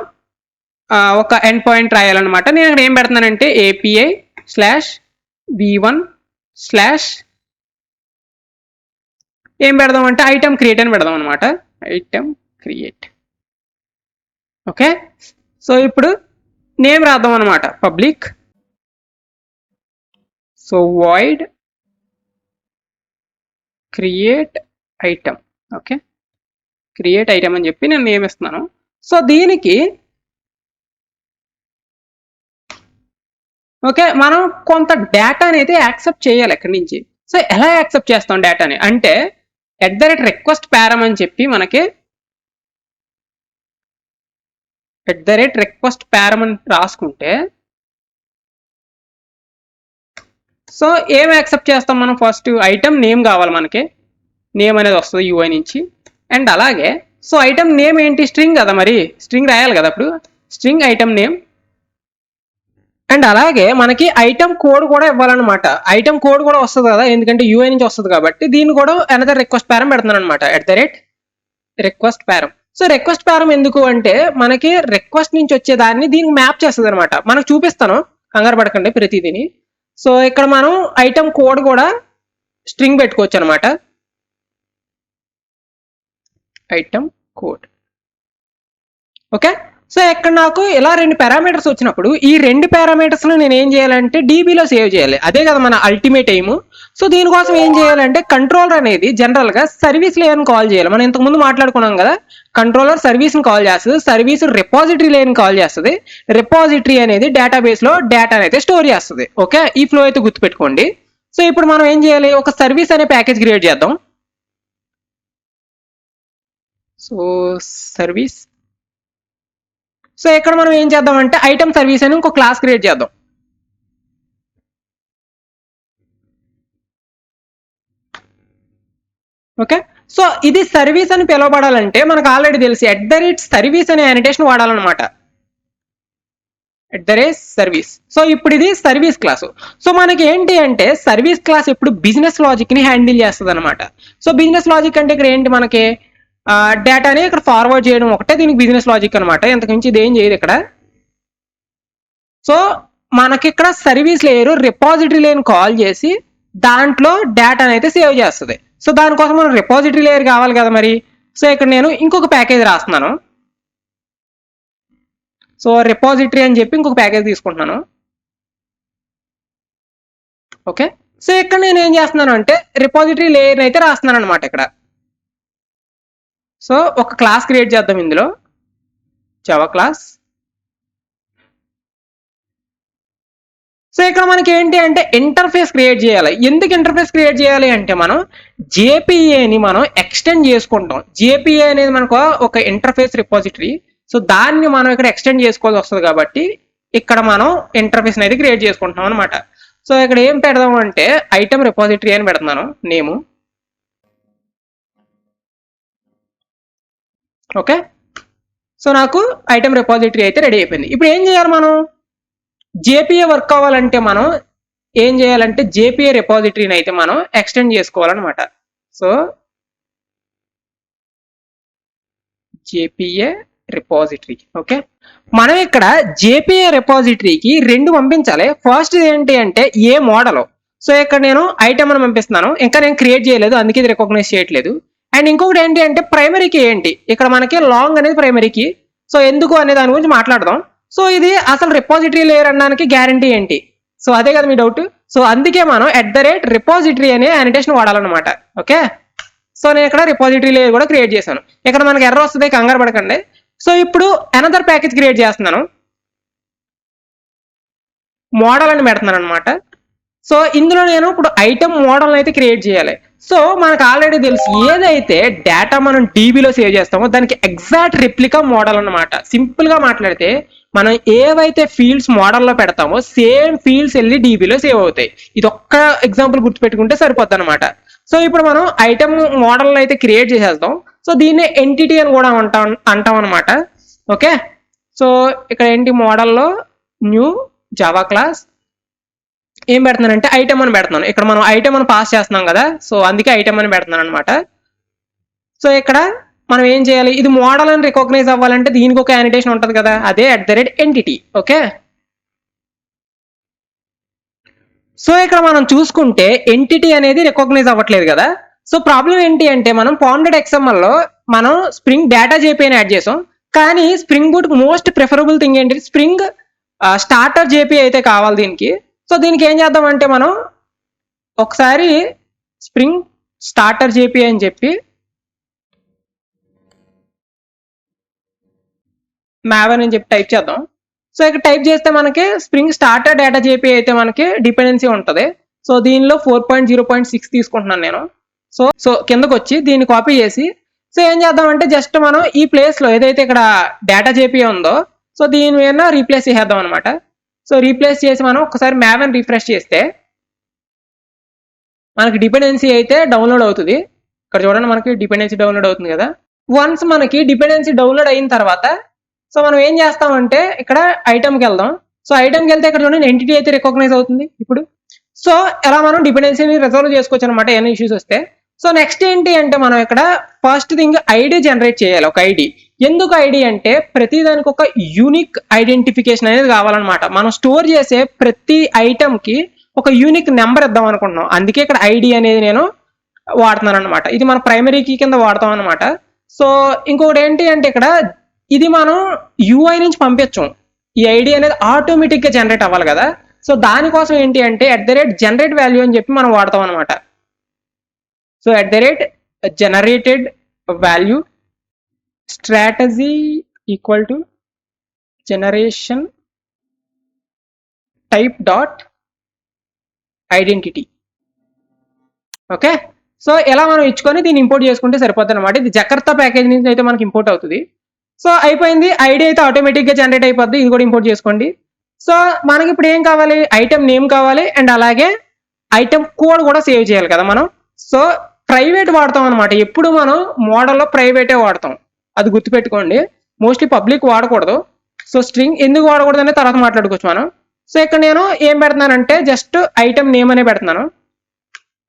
ఒక ఎండ్ పాయింట్ రాయాలన్నమాట. నేను ఇక్కడ ఏం పెడుతున్నానంటే ఏపీఐ /v1/ ఏం పెడదాం అంటే ఐటమ్ క్రియేట్ అని పెడదాం అనమాట, ఐటమ్ క్రియేట్. ఓకే, సో ఇప్పుడు నేమ్ రాద్దాం అనమాట, public. So void create item. Okay, create item అని చెప్పి నేను నేమ్ ఇస్తున్నాను. సో దీనికి ఓకే, మనం కొంత డేటాని అయితే యాక్సెప్ట్ చేయాలి ఎక్కడి నుంచి. సో ఎలా యాక్సెప్ట్ చేస్తాం డేటాని అంటే @request param అని చెప్పి మనకి @request param అని రాసుకుంటే సో ఏం యాక్సెప్ట్ చేస్తాం మనం, ఫస్ట్ ఐటమ్ నేమ్ కావాలి మనకి, నేమ్ అనేది వస్తుంది యూఐ నుంచి. అండ్ అలాగే సో ఐటమ్ నేమ్ ఏంటి, స్ట్రింగ్ కదా, మరి స్ట్రింగ్ రాయాలి కదా, అప్పుడు స్ట్రింగ్ ఐటమ్ నేమ్. అండ్ అలాగే మనకి ఐటమ్ కోడ్ కూడా ఇవ్వాలన్నమాట, ఐటమ్ కోడ్ కూడా వస్తుంది కదా, ఎందుకంటే యూఐ నుంచి వస్తుంది కాబట్టి దీన్ని కూడా అనదర్ రిక్వెస్ట్ పారం పెడుతున్నాను అనమాట, @request param. సో రిక్వెస్ట్ పారం ఎందుకు అంటే మనకి రిక్వెస్ట్ నుంచి వచ్చే దాన్ని దీనికి మ్యాప్ చేస్తుంది అనమాట. మనకు చూపిస్తాను, కంగారు పడకండి ప్రతిదీని. సో ఇక్కడ మనం ఐటమ్ కోడ్ కూడా స్ట్రింగ్ పెట్టుకోవచ్చు అనమాట, ఐటమ్ కోడ్. ఓకే, సో ఇక్కడ నాకు ఇలా 2 పారామీటర్స్ వచ్చినప్పుడు ఈ 2 పారామీటర్స్ నేను ఏం చేయాలంటే డీబీలో సేవ్ చేయాలి, అదే కదా మన అల్టిమేట్ ఎయిమ్. సో దీనికోసం ఏం చేయాలంటే కంట్రోలర్ అనేది జనరల్ గా సర్వీస్ లేయర్ని కాల్ చేయాలి. మనం ఇంతకుముందు మాట్లాడుకున్నాం కదా, కంట్రోలర్ సర్వీస్ని కాల్ చేస్తుంది, సర్వీస్ రిపాజిటరీ లేయర్ని కాల్ చేస్తుంది, రిపాజిటరీ అనేది డేటాబేస్ లో డేటా అయితే స్టోర్ చేస్తుంది. ఓకే, ఈ ఫ్లో అయితే గుర్తుపెట్టుకోండి. సో ఇప్పుడు మనం ఏం చేయాలి, ఒక సర్వీస్ అనే ప్యాకేజ్ క్రియేట్ చేద్దాం. సో సర్వీస్, సో ఇక్కడ మనం ఏం చేద్దామంటే ఐటమ్ సర్వీస్ అని ఇంకో క్లాస్ క్రియేట్ చేద్దాం. ఓకే, సో ఇది సర్వీస్ అని పిలవబడాలంటే మనకు ఆల్రెడీ తెలిసి @service అనే యానిటేషన్ వాడాలన్నమాట, @service. సో ఇప్పుడు ఇది సర్వీస్ క్లాస్. సో మనకి ఏంటి అంటే సర్వీస్ క్లాస్ ఎప్పుడు బిజినెస్ లాజిక్ ని హ్యాండిల్ చేస్తుంది అనమాట. సో బిజినెస్ లాజిక్ అంటే ఇక్కడ ఏంటి, మనకి డేటాని ఇక్కడ ఫార్వర్డ్ చేయడం ఒకటే దీనికి బిజినెస్ లాజిక్ అనమాట, ఇంతకుమించి ఇది ఏం చేయదు ఇక్కడ. సో మనకి ఇక్కడ service layer repository layer call చేసి దాంట్లో డేటాని అయితే సేవ్ చేస్తుంది. సో దానికోసం మనం రిపాజిటరీ లేయర్ కావాలి కదా మరి. సో ఇక్కడ నేను ఇంకొక ప్యాకేజ్ రాస్తున్నాను, సో రిపాజిటరీ అని చెప్పి ఇంకొక ప్యాకేజ్ తీసుకుంటున్నాను. ఓకే, సో ఇక్కడ నేను ఏం చేస్తున్నాను అంటే రిపాజిటరీ లేయర్ అయితే రాస్తున్నాను అనమాట ఇక్కడ. సో ఒక క్లాస్ క్రియేట్ చేద్దాం, ఇందులో జావా క్లాస్. సో ఇక్కడ మనకి ఏంటి అంటే ఇంటర్ఫేస్ క్రియేట్ చేయాలి. ఎందుకు ఇంటర్ఫేస్ క్రియేట్ చేయాలి అంటే మనం జేపీఏని మనం ఎక్స్టెండ్ చేసుకుంటాం. జేపీఏ అనేది మనకు ఒక ఇంటర్ఫేస్ రిపాజిటరీ, సో దాన్ని మనం ఇక్కడ ఎక్స్టెండ్ చేసుకోవాల్సి వస్తుంది కాబట్టి ఇక్కడ మనం ఇంటర్ఫేస్ అనేది క్రియేట్ చేసుకుంటున్నాం అనమాట. సో ఇక్కడ ఏం పెడదాం అంటే ఐటమ్ రిపాజిటరీ అని పెడుతున్నాను నేము. ఓకే, సో నాకు ఐటమ్ రిపాజిటరీ అయితే రెడీ అయిపోయింది. ఇప్పుడు ఏం చేయాలి, మనం జేపీఏ వర్క్ అవ్వాలంటే మనం ఏం చేయాలంటే జేపీఏ రిపాజిటరీని అయితే మనం ఎక్స్టెండ్ చేసుకోవాలన్నమాట. So JPA repository. ఓకే, మనం ఇక్కడ జేపీఏ రిపాజిటరీకి 2 పంపించాలి. ఫస్ట్ ఏంటి అంటే ఏ మోడల్. సో ఇక్కడ నేను ఐటమ్ అని పంపిస్తున్నాను, ఇంకా నేను క్రియేట్ చేయలేదు అందుకే ఇది రికగ్నైజ్ చేయట్లేదు. అండ్ ఇంకొకటి ఏంటి అంటే ప్రైమరీకి ఏంటి, ఇక్కడ మనకి లాంగ్ అనేది ప్రైమరీకి. సో ఎందుకు అనే దాని గురించి మాట్లాడదాం. సో ఇది అసలు రిపాజిటరీ లేయర్ అనడానికి గ్యారంటీ ఏంటి, సో అదే కదా మీ డౌట్. సో అందుకే మనం @repository అనే యానిటేషన్ వాడాలన్నమాట. ఓకే, సో నేను ఇక్కడ రిపాజిటరీ లేయర్ కూడా క్రియేట్ చేశాను. ఇక్కడ మనకి ఎర్రర్ వస్తుంది, కంగారు పడకండి. సో ఇప్పుడు అనదర్ ప్యాకేజ్ క్రియేట్ చేస్తున్నాను, మోడల్ అని పెడుతున్నాను అనమాట. సో ఇందులో నేను ఇప్పుడు ఐటమ్ మోడల్ అయితే క్రియేట్ చేయాలి. సో మనకు ఆల్రెడీ తెలుసు, ఏదైతే డేటా మనం డీబీలో సేవ్ చేస్తామో దానికి ఎగ్జాక్ట్ రిప్లికా మోడల్ అనమాట. సింపుల్ గా మాట్లాడితే మనం ఏవైతే ఫీల్డ్స్ మోడల్లో పెడతామో సేమ్ ఫీల్డ్స్ వెళ్ళి డీబీలో సేవ్ అవుతాయి. ఇది ఒక్క ఎగ్జాంపుల్ గుర్తుపెట్టుకుంటే సరిపోద్ది అనమాట. సో ఇప్పుడు మనం ఐటమ్ మోడల్ అయితే క్రియేట్ చేసేద్దాం. సో దీన్ని ఎంటిటీ అని కూడా అంటాం అనమాట. ఓకే, సో ఇక్కడ ఏంటి మోడల్లో న్యూ జావా క్లాస్ ఏం పెడుతున్నానంటే ఐటమ్ అని పెడుతున్నాను. ఇక్కడ మనం ఐటమ్ అని పాస్ చేస్తున్నాం కదా, సో అందుకే ఐటమ్ అని పెడుతున్నాను అనమాట. సో ఇక్కడ మనం ఏం చేయాలి, ఇది మోడల్ అని రికగ్నైజ్ అవ్వాలంటే దీనికి ఒక యానిటేషన్ ఉంటుంది కదా, అదే @entity. ఓకే, సో ఇక్కడ మనం చూసుకుంటే ఎంటిటీ అనేది రికగ్నైజ్ అవ్వట్లేదు కదా. సో ప్రాబ్లం ఏంటి అంటే మనం పాండెడ్ XML లో మనం స్ప్రింగ్ డేటా జేపీ అని యాడ్ చేసాం, కానీ spring boot most preferable thing ఏంటి, స్ప్రింగ్ స్టార్టర్ జేపీ అయితే కావాలి దీనికి. సో దీనికి ఏం చేద్దామంటే మనం ఒకసారి స్ప్రింగ్ స్టార్టర్ జేపీ అని చెప్పి మావెన్ అని చెప్పి టైప్ చేద్దాం. సో ఇక్కడ టైప్ చేస్తే మనకి స్ప్రింగ్ స్టార్టర్ డేటా జేపీ అయితే మనకి డిపెండెన్సీ ఉంటుంది. సో దీనిలో 4.0.6 తీసుకుంటున్నాను నేను. సో కిందకు వచ్చి దీన్ని కాపీ చేసి, సో ఏం చేద్దామంటే జస్ట్ మనం ఈ ప్లేస్ లో ఏదైతే ఇక్కడ డేటా జేపీ ఉందో సో దీని మీద రీప్లేస్ చేసేద్దాం అనమాట. సో రీప్లేస్ చేసి మనం ఒకసారి మావెన్ రిఫ్రెష్ చేస్తే మనకి డిపెండెన్సీ అయితే డౌన్లోడ్ అవుతుంది. ఇక్కడ చూడండి మనకి డిపెండెన్సీ డౌన్లోడ్ అవుతుంది కదా. వన్స్ మనకి డిపెండెన్సీ డౌన్లోడ్ అయిన తర్వాత సో మనం ఏం చేస్తామంటే ఇక్కడ ఐటమ్కి వెళ్దాం. సో ఐటమ్కి వెళ్తే ఇక్కడ చూడండి ఎంటిటీ అయితే రికగ్నైజ్ అవుతుంది ఇప్పుడు. సో ఎలా మనం డిపెండెన్సీని రిజాల్వ్ చేసుకోవచ్చు అనమాట ఏమైనా ఇష్యూస్ వస్తే. సో నెక్స్ట్ ఏంటి అంటే మనం ఇక్కడ ఫస్ట్ థింగ్ ఐడి జనరేట్ చేయాలి, ఒక ఐడి. ఎందుకు ఐడి అంటే ప్రతి దానికి ఒక యూనిక్ ఐడెంటిఫికేషన్ అనేది కావాలన్నమాట. మనం స్టోర్ చేసే ప్రతి ఐటమ్ కి ఒక యూనిక్ నెంబర్ ఇద్దాం అనుకుంటున్నాం, అందుకే ఇక్కడ ఐడి అనేది నేను వాడుతున్నాను అనమాట. ఇది మన ప్రైమరీ కీ కింద వాడతాం అనమాట. సో ఇంకొకటి ఏంటి అంటే ఇక్కడ ఇది మనం యూఐ నుంచి పంపించాం, ఈ ఐడి అనేది ఆటోమేటిక్ గా జనరేట్ అవ్వాలి కదా. సో దానికోసం ఏంటి అంటే @generate value అని చెప్పి మనం వాడతాం అనమాట. So @generated value strategy equal to generation type dot identity. Okay, so ఎలా మనం ఇచ్చుకొని దీన్ని ఇంపోర్ట్ చేసుకుంటే సరిపోతుంది అనమాట. ఇది జకర్తా ప్యాకేజ్ నుంచి అయితే మనకి ఇంపోర్ట్ అవుతుంది. సో అయిపోయింది, ఐడి అయితే ఆటోమేటిక్ గా జనరేట్ అయిపోద్ది, ఇది కూడా ఇంపోర్ట్ చేసుకోండి. సో మనకి ఇప్పుడు ఏం కావాలి, ఐటమ్ నేమ్ కావాలి అండ్ అలాగే ఐటమ్ కోడ్ కూడా సేవ్ చేయాలి కదా మనం. సో ప్రైవేట్ వాడతాం అనమాట, ఎప్పుడు మనం మోడల్లో ప్రైవేటే వాడతాం, అది గుర్తుపెట్టుకోండి. మోస్ట్లీ పబ్లిక్ వాడకూడదు. సో స్ట్రింగ్ ఎందుకు వాడకూడదు అనేది తర్వాత మాట్లాడుకోవచ్చు మనం. సో ఇక్కడ నేను ఏం పెడుతున్నానంటే జస్ట్ ఐటమ్ నేమ్ అనే పెడుతున్నాను.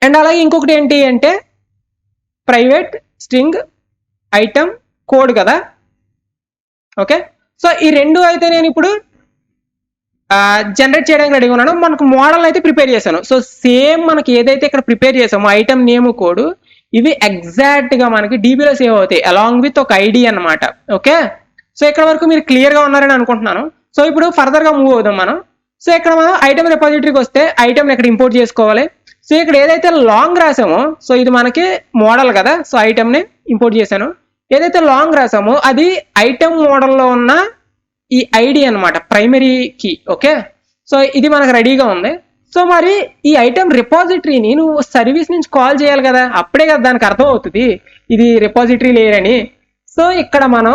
అండ్ అలాగే ఇంకొకటి ఏంటి అంటే ప్రైవేట్ స్ట్రింగ్ ఐటమ్ కోడ్ కదా. ఓకే, సో ఈ రెండు అయితే నేను ఇప్పుడు జనరేట్ చేయడానికి రెడీగా ఉన్నాను. మనకు మోడల్ అయితే ప్రిపేర్ చేశాను. సో సేమ్ మనకి ఏదైతే ఇక్కడ ప్రిపేర్ చేసామో ఐటమ్ నేమ్ కోడ్ ఇవి ఎగ్జాక్ట్ గా మనకి డీబీలో సేవ్ అవుతాయి అలాంగ్ విత్ ఒక ఐడి అన్నమాట. ఓకే, సో ఇక్కడ వరకు మీరు క్లియర్ గా ఉన్నారని అనుకుంటున్నాను. సో ఇప్పుడు ఫర్దర్ గా మూవ్ అవుదాం మనం. సో ఇక్కడ మనం ఐటమ్ రిపాజిటరీకి వస్తే ఐటమ్ ఇక్కడ ఇంపోర్ట్ చేసుకోవాలి. సో ఇక్కడ ఏదైతే లాంగ్ రాసామో సో ఇది మనకి మోడల్ కదా, సో ఐటమ్ ని ఇంపోర్ట్ చేశాను. ఏదైతే లాంగ్ రాసామో అది ఐటమ్ మోడల్లో ఉన్న ఈ ఐడి అనమాట, ప్రైమరీ కీ. ఓకే, సో ఇది మనకు రెడీగా ఉంది. సో మరి ఈ ఐటమ్ రిపాజిటరీని నువ్వు సర్వీస్ నుంచి కాల్ చేయాలి కదా, అప్పుడే కదా దానికి అర్థం అవుతుంది ఇది రిపాజిటరీ లేయర్ అని. సో ఇక్కడ మనం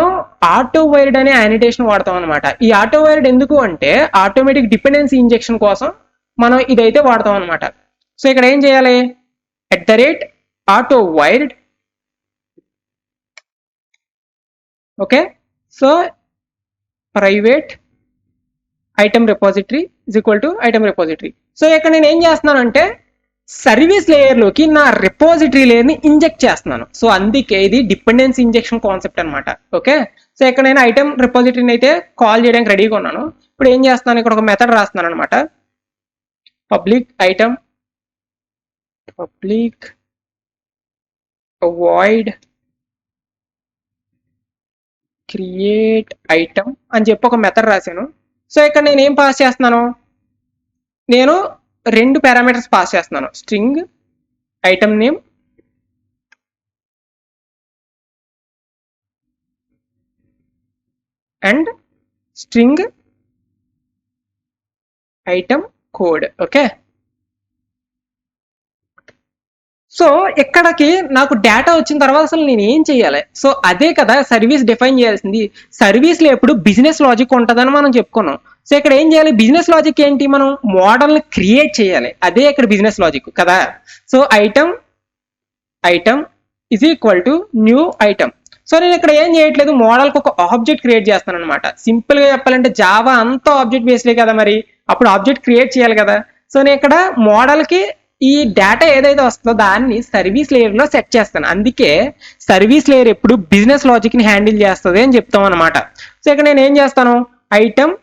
ఆటో వైర్డ్ అనే యానిటేషన్ వాడతాం అనమాట. ఈ ఆటో వైర్డ్ ఎందుకు అంటే ఆటోమేటిక్ డిపెండెన్సీ ఇంజెక్షన్ కోసం మనం ఇదైతే వాడతాం అనమాట. సో ఇక్కడ ఏం చేయాలి, @auto_wired. Okay, so private item repository is equal to item repository. So ఇక్కడ నేను ఏం చేస్తున్నానంటే సర్వీస్ లేయర్లోకి నా రిపాజిటరీ లేయర్ని ఇంజెక్ట్ చేస్తున్నాను. సో అందుకే ఇది డిపెండెన్సీ ఇంజెక్షన్ కాన్సెప్ట్ అనమాట. ఓకే, సో ఇక్కడ నేను ఐటమ్ రిపాజిటరీని అయితే కాల్ చేయడానికి రెడీగా ఉన్నాను. ఇప్పుడు ఏం చేస్తున్నాను, ఇక్కడ ఒక మెథడ్ రాస్తున్నాను అనమాట. Public item public void create item అని చెప్పి ఒక మెథడ్ రాశాను. సో ఇక్కడ నేను ఏం పాస్ చేస్తున్నాను, నేను రెండు పారామీటర్స్ పాస్ చేస్తున్నాను, string item name and string item code. Okay, so ఇక్కడికి నాకు డేటా వచ్చిన తర్వాత అసలు నేను ఏం చేయాలి? సో అదే కదా సర్వీస్ డిఫైన్ చేయాల్సింది. సర్వీస్లో ఎప్పుడు బిజినెస్ లాజిక్ ఉంటుందని మనం చెప్పుకున్నాం. సో ఇక్కడ ఏం చేయాలి? బిజినెస్ లాజిక్ ఏంటి? మనం మోడల్ని క్రియేట్ చేయాలి, అదే ఇక్కడ బిజినెస్ లాజిక్ కదా. So item is equal to new item. So నేను ఇక్కడ ఏం చేయట్లేదు, మోడల్కి ఒక ఆబ్జెక్ట్ క్రియేట్ చేస్తాను అనమాట. సింపుల్ గా చెప్పాలంటే జావా అంతా ఆబ్జెక్ట్ బేస్లే కదా, మరి అప్పుడు ఆబ్జెక్ట్ క్రియేట్ చేయాలి కదా. సో నేను ఇక్కడ మోడల్కి ఈ డేటా ఏదైతే వస్తుందో దాన్ని సర్వీస్ లేయర్ లో సెట్ చేస్తాను. అందుకే సర్వీస్ లేయర్ ఎప్పుడు బిజినెస్ లాజిక్ ని హ్యాండిల్ చేస్తుంది అని చెప్తాం అనమాట. సో ఇక్కడ నేను ఏం చేస్తాను, item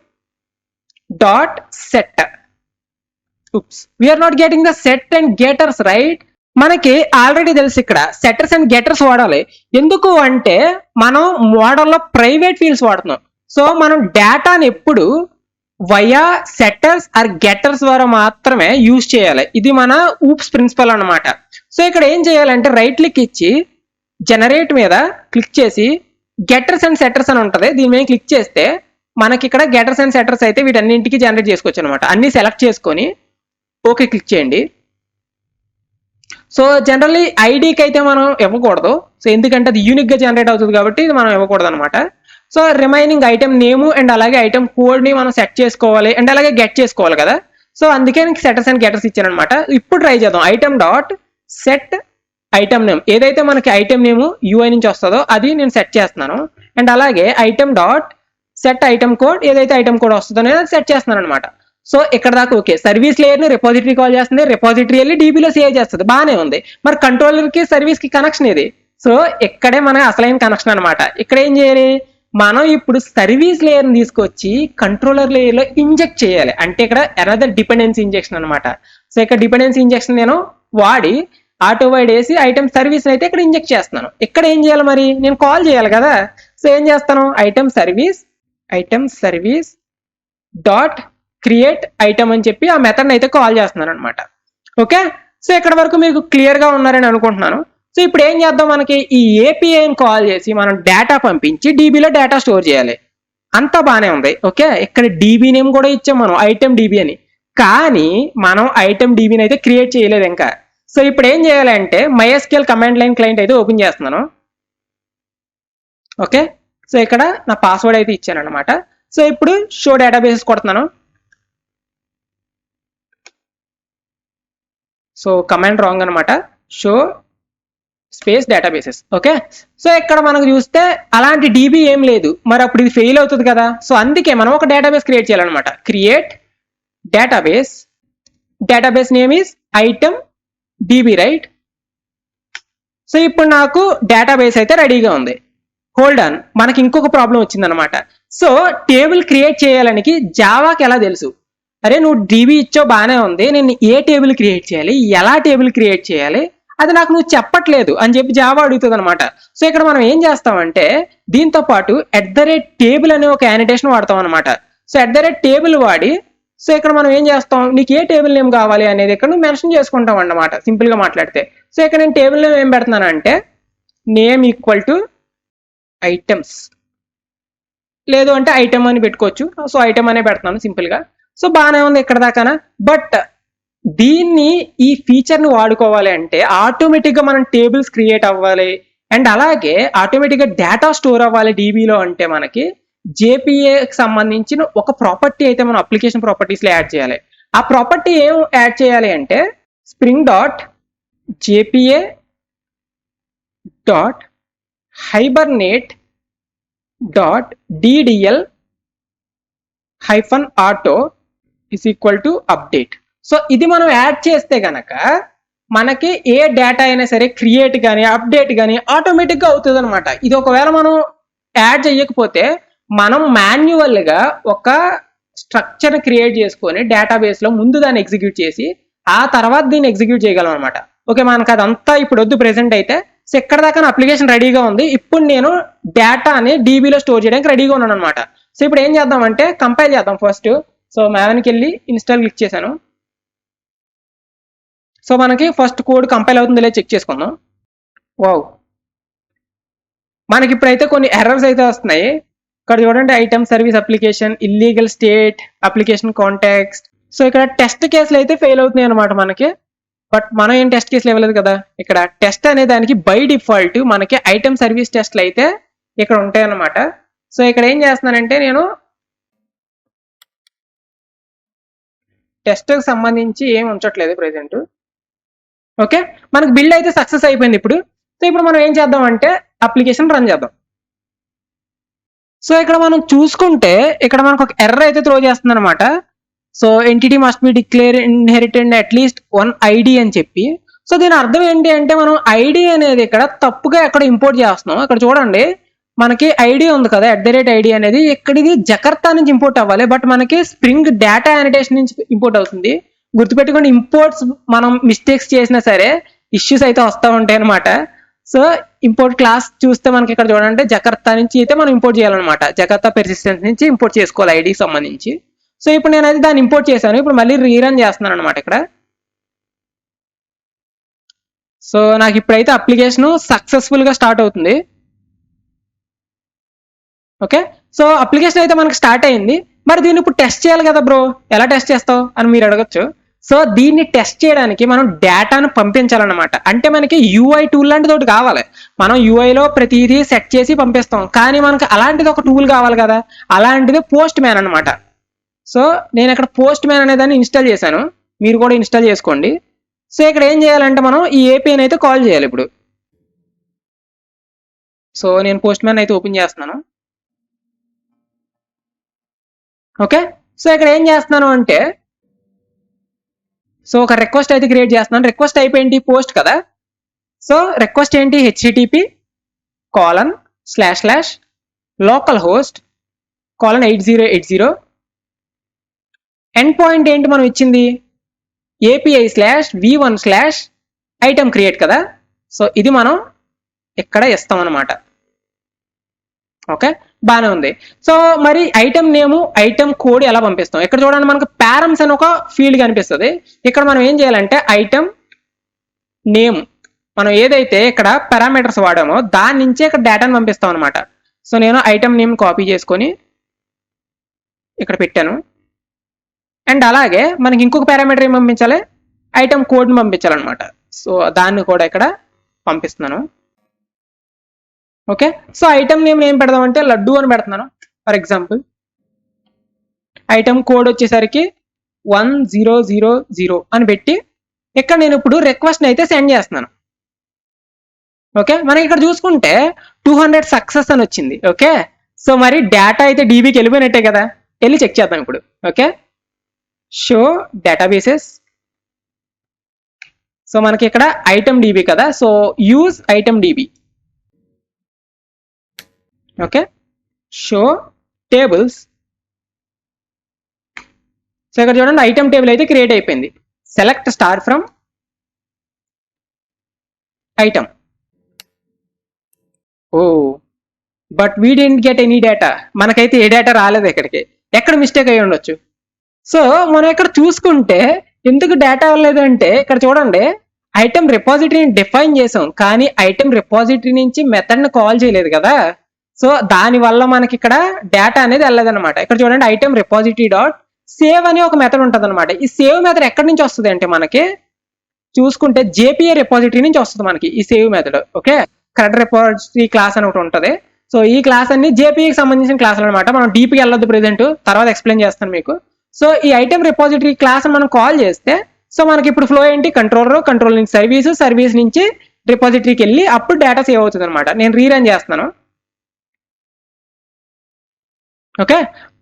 dot set. We're not getting the set and getters, right? మనకి ఆల్రెడీ తెలుసు ఇక్కడ సెట్టర్స్ అండ్ గెటర్స్ వాడాలి. ఎందుకు అంటే మనం మోడల్లో ప్రైవేట్ ఫీల్డ్స్ వాడుతున్నాం. సో మనం డేటాని ఎప్పుడు వయా సెట్టర్స్ ఆర్ గెటర్స్ ద్వారా మాత్రమే యూజ్ చేయాలి. ఇది మన ఊప్స్ ప్రిన్సిపల్ అనమాట. సో ఇక్కడ ఏం చేయాలంటే రైట్ క్లిక్ ఇచ్చి జనరేట్ మీద క్లిక్ చేసి గెటర్స్ అండ్ సెట్టర్స్ అని ఉంటుంది, దీని మీద క్లిక్ చేస్తే మనకి ఇక్కడ గెటర్స్ అండ్ సెట్టర్స్ అయితే వీటన్నింటికి జనరేట్ చేసుకోవచ్చు అనమాట. అన్ని సెలెక్ట్ చేసుకొని ఓకే క్లిక్ చేయండి. సో జనరల్లీ ఐడికి అయితే మనం ఇవ్వకూడదు, సో ఎందుకంటే అది యూనిక్ గా జనరేట్ అవుతుంది కాబట్టి ఇది మనం ఇవ్వకూడదు అనమాట. So remaining item name and అలాగే ఐటమ్ కోడ్ ని మనం సెట్ చేసుకోవాలి అండ్ అలాగే గెట్ చేసుకోవాలి కదా. సో అందుకే నీకు సెటర్స్ అండ్ గెటర్స్ ఇచ్చాను అనమాట. ఇప్పుడు ట్రై చేద్దాం. Item dot set item name, ఏదైతే మనకి ఐటమ్ నేమ్ యూఐ నుంచి వస్తుందో అది నేను సెట్ చేస్తున్నాను. అండ్ అలాగే item dot set item code, ఏదైతే ఐటమ్ కోడ్ వస్తుందో నేను సెట్ చేస్తున్నాను అనమాట. సో ఇక్కడ దాకా ఓకే. సర్వీస్ లేయర్ ని రిపాజిటరీ కాల్ చేస్తుంది, రిపాజిటరీ వెళ్ళి డీబీలో సేవ్ చేస్తుంది, బాగానే ఉంది. మరి కంట్రోలర్ కి సర్వీస్ కి కనెక్షన్ ఇది. సో ఇక్కడే మన అసలైన కనెక్షన్ అనమాట. ఇక్కడ ఏం చేయాలి, మనం ఇప్పుడు సర్వీస్ లేయర్ ని తీసుకొచ్చి కంట్రోలర్ లేయర్ లో ఇంజెక్ట్ చేయాలి. అంటే ఇక్కడ అనదర్ డిపెండెన్సీ ఇంజెక్షన్ అనమాట. సో ఇక్కడ డిపెండెన్సీ ఇంజెక్షన్ నేను వాడి ఆటో వైడ్ వేసి ఐటమ్ సర్వీస్ అయితే ఇక్కడ ఇంజెక్ట్ చేస్తున్నాను. ఇక్కడ ఏం చేయాలి, మరి నేను కాల్ చేయాలి కదా. సో ఏం చేస్తాను, item service dot create item అని చెప్పి ఆ మెథడ్ అయితే కాల్ చేస్తున్నాను అనమాట. ఓకే, సో ఇక్కడ వరకు మీకు క్లియర్ గా ఉన్నారని అనుకుంటున్నాను. సో ఇప్పుడు ఏం చేద్దాం, మనకి ఈ ఏపీఐని కాల్ చేసి మనం డేటా పంపించి డీబీలో డేటా స్టోర్ చేయాలి. అంతా బాగానే ఉంది. ఓకే, ఇక్కడ డీబీ నేమ్ కూడా ఇచ్చాం మనం ఐటమ్ డీబీ అని, కానీ మనం ఐటమ్ డీబీని అయితే క్రియేట్ చేయలేదు ఇంకా. సో ఇప్పుడు ఏం చేయాలంటే MySQL కమాండ్ లైన్ క్లయింట్ అయితే ఓపెన్ చేస్తున్నాను. ఓకే, సో ఇక్కడ నా పాస్వర్డ్ అయితే ఇచ్చాను అనమాట. సో ఇప్పుడు షో డేటాబేసెస్ కొడుతున్నాను. సో కమాండ్ రాంగ్ అనమాట, show space databases. Okay, so ఇక్కడ మనకు చూస్తే అలాంటి డీబీ ఏం లేదు, మరి అప్పుడు ఇది ఫెయిల్ అవుతుంది కదా. సో అందుకే మనం ఒక డేటాబేస్ క్రియేట్ చేయాలన్నమాట. Create database name is item DB, right? So ఇప్పుడు నాకు డేటాబేస్ అయితే రెడీగా ఉంది. హోల్డ్ ఆన్, మనకి ఇంకొక ప్రాబ్లం వచ్చిందనమాట. సో టేబుల్ క్రియేట్ చేయాలనికి జావాకి ఎలా తెలుసు? అరే నువ్వు డీబీ ఇచ్చావు బాగానే ఉంది, నేను ఏ టేబుల్ క్రియేట్ చేయాలి, ఎలా టేబుల్ క్రియేట్ చేయాలి అది నాకు నువ్వు చెప్పట్లేదు అని చెప్పి జావా అడుగుతుంది అనమాట. సో ఇక్కడ మనం ఏం చేస్తామంటే దీంతో పాటు @టేబుల్ అనే ఒక యానిటేషన్ వాడతాం అనమాట. సో @టేబుల్ వాడి సో ఇక్కడ మనం ఏం చేస్తాం, నీకు ఏ టేబుల్ నేమ్ కావాలి అనేది ఇక్కడ నువ్వు మెన్షన్ చేసుకుంటాం అన్నమాట, సింపుల్ గా మాట్లాడితే. సో ఇక్కడ నేను టేబుల్ నేమ్ ఏం పెడుతున్నానంటే నేమ్ ఈక్వల్ టు ఐటమ్స్, లేదు అంటే ఐటమ్ అని పెట్టుకోవచ్చు. సో ఐటమ్ అనే పెడుతున్నాను సింపుల్ గా. సో బాగానే ఉంది ఇక్కడ దాకానా. బట్ దీన్ని ఈ ఫీచర్ ని వాడుకోవాలి అంటే ఆటోమేటిక్ గా మనం టేబుల్స్ క్రియేట్ అవ్వాలి అండ్ అలాగే ఆటోమేటిక్ గా డేటా స్టోర్ అవ్వాలి డీబీలో. అంటే మనకి జేపీఏకి సంబంధించిన ఒక ప్రాపర్టీ అయితే మనం అప్లికేషన్ ప్రాపర్టీస్ లో యాడ్ చేయాలి. ఆ ప్రాపర్టీ ఏం యాడ్ చేయాలి అంటే spring dot JPA dot hibernate dot DDL hyphen auto is equal to update. So ఇది మనం యాడ్ చేస్తే గనక మనకి ఏ డేటా అయినా సరే క్రియేట్ కానీ అప్డేట్ కానీ ఆటోమేటిక్గా అవుతుంది అనమాట. ఇది ఒకవేళ మనం యాడ్ చేయకపోతే మనం మాన్యువల్ గా ఒక స్ట్రక్చర్ క్రియేట్ చేసుకొని డేటాబేస్ లో ముందు దాన్ని ఎగ్జిక్యూట్ చేసి ఆ తర్వాత దీన్ని ఎగ్జిక్యూట్ చేయగలం అనమాట. ఓకే, మనకు అదంతా ఇప్పుడు వద్దు ప్రెసెంట్ అయితే. సో ఎక్కడ దాకా అప్లికేషన్ రెడీగా ఉంది. ఇప్పుడు నేను డేటాని డీబీలో స్టోర్ చేయడానికి రెడీగా ఉన్నాను అనమాట. సో ఇప్పుడు ఏం చేద్దాం అంటే కంపైల్ చేద్దాం ఫస్ట్. సో మ్యాన్కి వెళ్ళి ఇన్స్టాల్ క్లిక్ చేశాను. సో మనకి ఫస్ట్ కోడ్ కంపైల్ అవుతుందో లేదో చెక్ చేసుకుందాం. వావ్, మనకి ఇప్పుడైతే కొన్ని ఎర్రర్స్ అయితే వస్తున్నాయి. ఇక్కడ చూడండి, item service application, illegal state, application context. So ఇక్కడ టెస్ట్ కేసులు అయితే ఫెయిల్ అవుతున్నాయి అనమాట మనకి. బట్ మనం ఏం టెస్ట్ కేసులు ఇవ్వలేదు కదా. ఇక్కడ టెస్ట్ అనే దానికి బై డిఫాల్ట్ మనకి ఐటమ్ సర్వీస్ టెస్ట్లు అయితే ఇక్కడ ఉంటాయి అన్నమాట. సో ఇక్కడ ఏం చేస్తున్నానంటే నేను టెస్ట్ కి సంబంధించి ఏం ఉంచట్లేదు ప్రెసెంట్. ఓకే, మనకు బిల్డ్ అయితే సక్సెస్ అయిపోయింది ఇప్పుడు. సో ఇప్పుడు మనం ఏం చేద్దాం అంటే అప్లికేషన్ రన్ చేద్దాం. సో ఇక్కడ మనం చూసుకుంటే ఇక్కడ మనకు ఒక ఎర్రర్ అయితే త్రో చేస్తుంది అనమాట. So entity must be declare inherited at least 1 ID అని చెప్పి. సో దీని అర్థం ఏంటి అంటే మనం ఐడి అనేది ఇక్కడ తప్పుగా ఎక్కడ ఇంపోర్ట్ చేస్తున్నాం. ఇక్కడ చూడండి, మనకి ఐడి ఉంది కదా, @ఐడి అనేది ఇక్కడిది జకర్తా నుంచి ఇంపోర్ట్ అవ్వాలి. బట్ మనకి స్ప్రింగ్ డేటా యానిటేషన్ నుంచి ఇంపోర్ట్ అవుతుంది. గుర్తుపెట్టుకోండి, ఇంపోర్ట్స్ మనం మిస్టేక్స్ చేసినా సరే ఇష్యూస్ అయితే వస్తూ ఉంటాయి అనమాట. సో ఇంపోర్ట్ క్లాస్ చూస్తే మనకి ఇక్కడ చూడండి, జకర్తా నుంచి అయితే మనం ఇంపోర్ట్ చేయాలన్నమాట. జకర్తా పెర్సిస్టెన్స్ నుంచి ఇంపోర్ట్ చేసుకోవాలి ఐడికి సంబంధించి. సో ఇప్పుడు నేను అయితే దాన్ని ఇంపోర్ట్ చేశాను. ఇప్పుడు మళ్ళీ రీరన్ చేస్తున్నాను అనమాట ఇక్కడ. సో నాకు ఇప్పుడైతే అప్లికేషన్ సక్సెస్ఫుల్ గా స్టార్ట్ అవుతుంది. ఓకే, సో అప్లికేషన్ అయితే మనకి స్టార్ట్ అయింది. మరి దీన్ని ఇప్పుడు టెస్ట్ చేయాలి కదా బ్రో, ఎలా టెస్ట్ చేస్తావు అని మీరు అడగచ్చు. సో దీన్ని టెస్ట్ చేయడానికి మనం డేటాను పంపించాలన్నమాట. అంటే మనకి యూఐ టూల్ లాంటిది ఒకటి కావాలి. మనం యూఐలో ప్రతిదీ సెట్ చేసి పంపిస్తాం, కానీ మనకి అలాంటిది ఒక టూల్ కావాలి కదా. అలాంటిది పోస్ట్ మ్యాన్ అనమాట. సో నేను ఇక్కడ పోస్ట్ మ్యాన్ అనే దాన్ని ఇన్స్టాల్ చేశాను, మీరు కూడా ఇన్స్టాల్ చేసుకోండి. సో ఇక్కడ ఏం చేయాలంటే మనం ఈ ఏపీఐని అయితే కాల్ చేయాలి ఇప్పుడు. సో నేను పోస్ట్ మ్యాన్ అయితే ఓపెన్ చేస్తున్నాను. ఓకే, సో ఇక్కడ ఏం చేస్తున్నాను అంటే సో ఒక రిక్వెస్ట్ అయితే క్రియేట్ చేస్తున్నాను. రిక్వెస్ట్ టైప్ ఏంటి, పోస్ట్ కదా. సో రిక్వెస్ట్ ఏంటి, http://localhost:8080. ఎండ్ పాయింట్ ఏంటి మనం ఇచ్చింది, API/v1/item create కదా. సో ఇది మనం ఇక్కడ ఇస్తాం అనమాట. ఓకే, బాగానే ఉంది. సో మరి ఐటమ్ నేము, ఐటమ్ కోడ్ ఎలా పంపిస్తాం. ఇక్కడ చూడండి, మనకు పారమ్స్ అని ఒక ఫీల్డ్ కనిపిస్తుంది. ఇక్కడ మనం ఏం చేయాలంటే ఐటమ్ నేమ్, మనం ఏదైతే ఇక్కడ పారామీటర్స్ వాడామో దాని నుంచే ఇక్కడ డేటాను పంపిస్తాం అనమాట. సో నేను ఐటమ్ నేమ్ కాపీ చేసుకొని ఇక్కడ పెట్టాను. అండ్ అలాగే మనకి ఇంకొక పారామీటర్ ఏం పంపించాలి, ఐటమ్ కోడ్ని పంపించాలన్నమాట. సో దాన్ని కూడా ఇక్కడ పంపిస్తున్నాను. ఓకే, సో ఐటమ్ నేమ్ ఏం పెడదామంటే లడ్డు అని పెడుతున్నాను ఫర్ ఎగ్జాంపుల్. ఐటమ్ కోడ్ వచ్చేసరికి 1000 అని పెట్టి ఇక్కడ నేను ఇప్పుడు రిక్వెస్ట్ అయితే సెండ్ చేస్తున్నాను. ఓకే, మనకి ఇక్కడ చూసుకుంటే 200 సక్సెస్ అని వచ్చింది. ఓకే, సో మరి డేటా అయితే డీబీకి వెళ్ళిపోయినట్టే కదా, వెళ్ళి చెక్ చేద్దాం ఇప్పుడు. Okay, show databases. సో మనకి ఇక్కడ ఐటమ్ డీబీ కదా, so use item DB. Okay, show tables. So ఇక్కడ చూడండి, ఐటమ్ టేబుల్ అయితే క్రియేట్ అయిపోయింది. Select star from item. Oh but we didn't get any data. మనకైతే ఏ డేటా రాలేదు ఇక్కడికి. ఎక్కడ మిస్టేక్ అయ్యి ఉండొచ్చు. సో మనం ఇక్కడ చూసుకుంటే ఎందుకు డేటా అవ్వలేదు అంటే ఇక్కడ చూడండి, ఐటమ్ రిపాజిటరీని డిఫైన్ చేసాం, కానీ ఐటమ్ రిపాజిటరీ నుంచి మెథడ్ ని కాల్ చేయలేదు కదా. సో దాని వల్ల మనకి ఇక్కడ డేటా అనేది వెళ్ళదన్నమాట. ఇక్కడ చూడండి, ఐటమ్ రిపాజిటరీ డాట్ సేవ్ అని ఒక మెథడ్ ఉంటుంది అనమాట. ఈ సేవ్ మెథడ్ ఎక్కడి నుంచి వస్తుంది అంటే మనకి చూసుకుంటే జేపీఏ రిపాజిటరీ నుంచి వస్తుంది మనకి ఈ save method. Okay, correct repository class అని ఒకటి ఉంటుంది. సో ఈ క్లాస్ అన్ని జేపీఏకి సంబంధించిన క్లాసులు అనమాట. మనం డీపీకి వెళ్ళొద్దు ప్రెసెంట్, తర్వాత ఎక్స్ప్లెయిన్ చేస్తాను మీకు. సో ఈ ఐటమ్ రిపాజిటరీ క్లాస్ మనం కాల్ చేస్తే సో మనకి ఇప్పుడు ఫ్లో ఏంటి, కంట్రోల్ నుంచి సర్వీస్ నుంచి రిపాజిటరీకి వెళ్ళి అప్పుడు డేటా సేవ్ అవుతుంది అనమాట. నేను రీరన్ చేస్తున్నాను. ఓకే,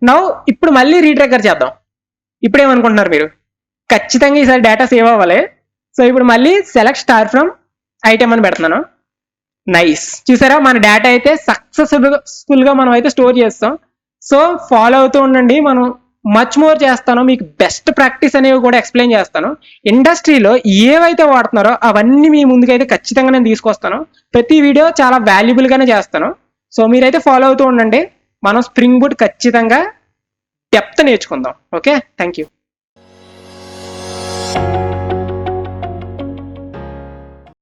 నౌ ఇప్పుడు మళ్ళీ రీట్రెగర్ చేద్దాం. ఇప్పుడు ఏమనుకుంటున్నారు మీరు, ఖచ్చితంగా ఈసారి డేటా సేవ్ అవ్వాలి. సో ఇప్పుడు మళ్ళీ సెలెక్ట్ స్టార్ ఫ్రమ్ ఐటమ్ అని పెడుతున్నాను. నైస్, చూసారా మన డేటా అయితే సక్సెస్ఫుల్ గా మనం అయితే స్టోర్ చేస్తాం. సో ఫాలో అవుతూ ఉండండి, మనం మచ్ మోర్ చేస్తాను. మీకు బెస్ట్ ప్రాక్టీస్ అనేవి కూడా ఎక్స్ప్లెయిన్ చేస్తాను. ఇండస్ట్రీలో ఏవైతే వాడుతున్నారో అవన్నీ మీ ముందుకైతే ఖచ్చితంగా నేను తీసుకొస్తాను. ప్రతి వీడియో చాలా వాల్యుబుల్ గానే చేస్తాను. సో మీరైతే ఫాలో అవుతూ ఉండండి. మనం స్ప్రింగ్ బూట్ ఖచ్చితంగా డెప్త్ నేర్చుకుందాం. Okay, thank you.